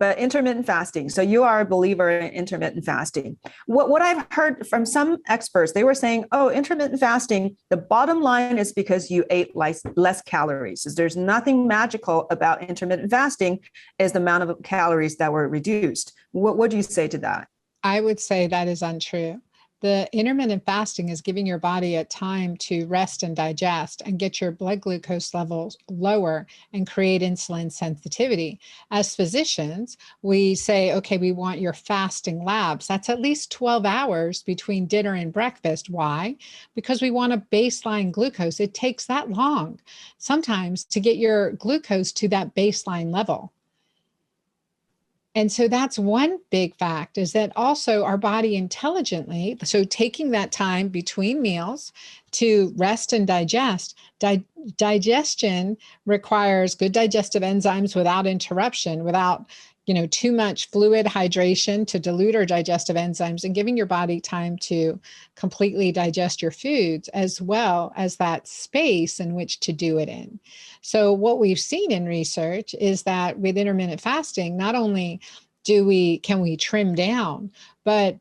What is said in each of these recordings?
but intermittent fasting. So you are a believer in intermittent fasting. What I've heard from some experts, they were saying, oh, intermittent fasting, the bottom line is because you ate less calories. There's nothing magical about intermittent fasting is the amount of calories that were reduced. What do you say to that? I would say that is untrue. The intermittent fasting is giving your body a time to rest and digest and get your blood glucose levels lower and create insulin sensitivity. As physicians, we say, okay, we want your fasting labs. That's at least 12 hours between dinner and breakfast. Why? Because we want a baseline glucose. It takes that long sometimes to get your glucose to that baseline level. And so that's one big fact, is that also our body intelligently, so taking that time between meals to rest and digest, digestion requires good digestive enzymes without interruption, without too much fluid hydration to dilute our digestive enzymes, and giving your body time to completely digest your foods, as well as that space in which to do it in. So what we've seen in research is that with intermittent fasting, not only can we trim down, but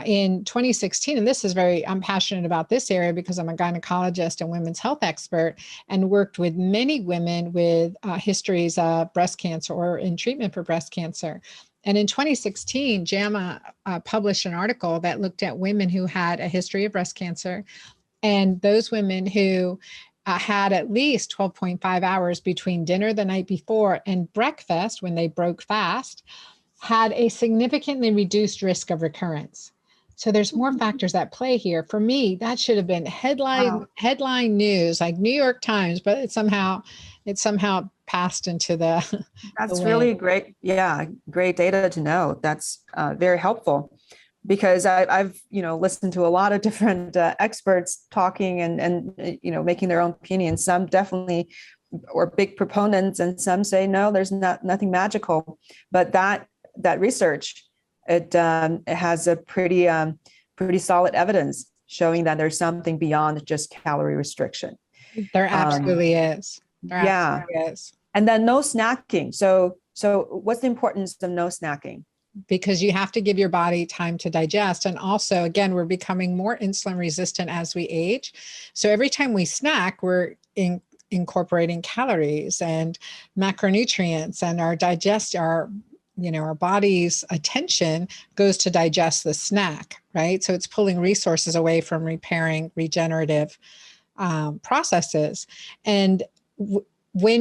in 2016, and this is I'm passionate about this area because I'm a gynecologist and women's health expert, and worked with many women with histories of breast cancer or in treatment for breast cancer. And in 2016, JAMA published an article that looked at women who had a history of breast cancer, and those women who had at least 12.5 hours between dinner the night before and breakfast, when they broke fast, had a significantly reduced risk of recurrence. So there's more factors at play here. For me, that should have been headline news, like New York Times, but it somehow passed into the. That's really great. Yeah, great data to know. That's very helpful, because I've listened to a lot of different experts talking and making their own opinions. Some definitely are big proponents, and some say no, there's nothing magical. But that research, it has a pretty solid evidence showing that there's something beyond just calorie restriction. There absolutely is. Absolutely is. And then no snacking. So what's the importance of no snacking? Because you have to give your body time to digest. And also, again, we're becoming more insulin resistant as we age. So every time we snack, we're incorporating calories and macronutrients, and our body's attention goes to digest the snack, right? So it's pulling resources away from repairing regenerative processes. And and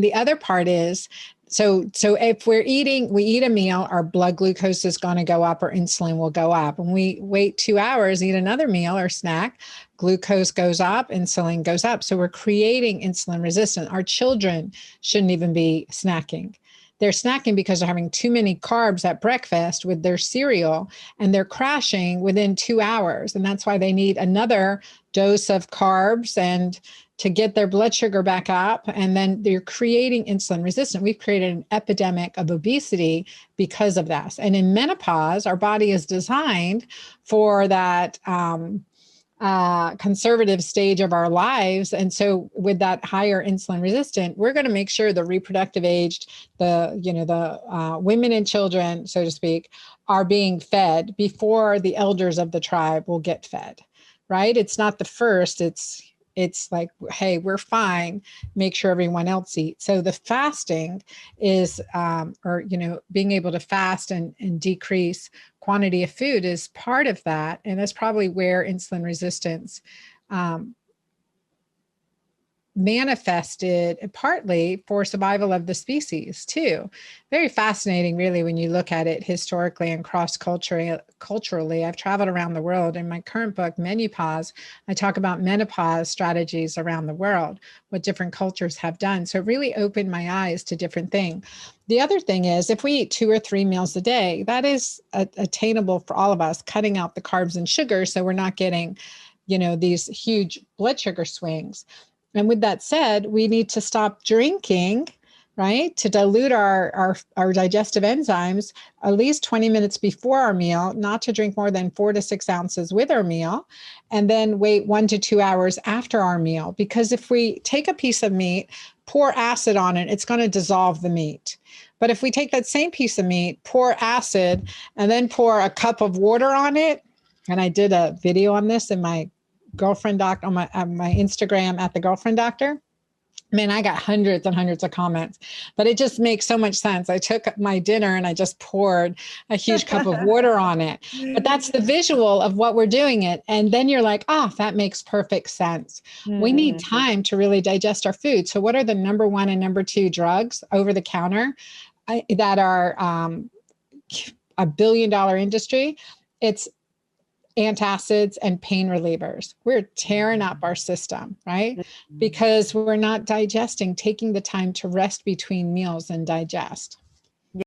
the other part is, so if we eat a meal, our blood glucose is going to go up, or insulin will go up. When we wait 2 hours, eat another meal or snack, glucose goes up, insulin goes up. So we're creating insulin resistance. Our children shouldn't even be snacking. They're snacking because they're having too many carbs at breakfast with their cereal, and they're crashing within 2 hours. And that's why they need another dose of carbs and to get their blood sugar back up. And then they're creating insulin resistance. We've created an epidemic of obesity because of that. And in menopause, our body is designed for that conservative stage of our lives. And so with that higher insulin resistant, we're going to make sure the reproductive aged, the women and children, so to speak, are being fed before the elders of the tribe will get fed, right? It's not the first, it's like, hey, we're fine, make sure everyone else eats. So the fasting is, being able to fast and decrease quantity of food is part of that. And that's probably where insulin resistance manifested, partly for survival of the species too. Very fascinating, really, when you look at it historically and culturally. I've traveled around the world. In my current book, Menopause, I talk about menopause strategies around the world, what different cultures have done. So it really opened my eyes to different things. The other thing is, if we eat 2 or 3 meals a day, that is attainable for all of us, cutting out the carbs and sugar so we're not getting, these huge blood sugar swings. And with that said, we need to stop drinking, right, to dilute our digestive enzymes at least 20 minutes before our meal, not to drink more than 4 to 6 ounces with our meal, and then wait 1 to 2 hours after our meal. Because if we take a piece of meat, pour acid on it, it's going to dissolve the meat. But if we take that same piece of meat, pour acid, and then pour a cup of water on it, and I did a video on this in my girlfriend doc on my Instagram at the girlfriend doctor. Man, I got hundreds and hundreds of comments, but it just makes so much sense. I took my dinner and I just poured a huge cup of water on it. But that's the visual of what we're doing it. And then you're like, oh, that makes perfect sense. We need time to really digest our food. So what are the number 1 and number 2 drugs over the counter that are $1 billion industry? It's antacids and pain relievers. We're tearing up our system, right? Because we're not digesting, taking the time to rest between meals and digest.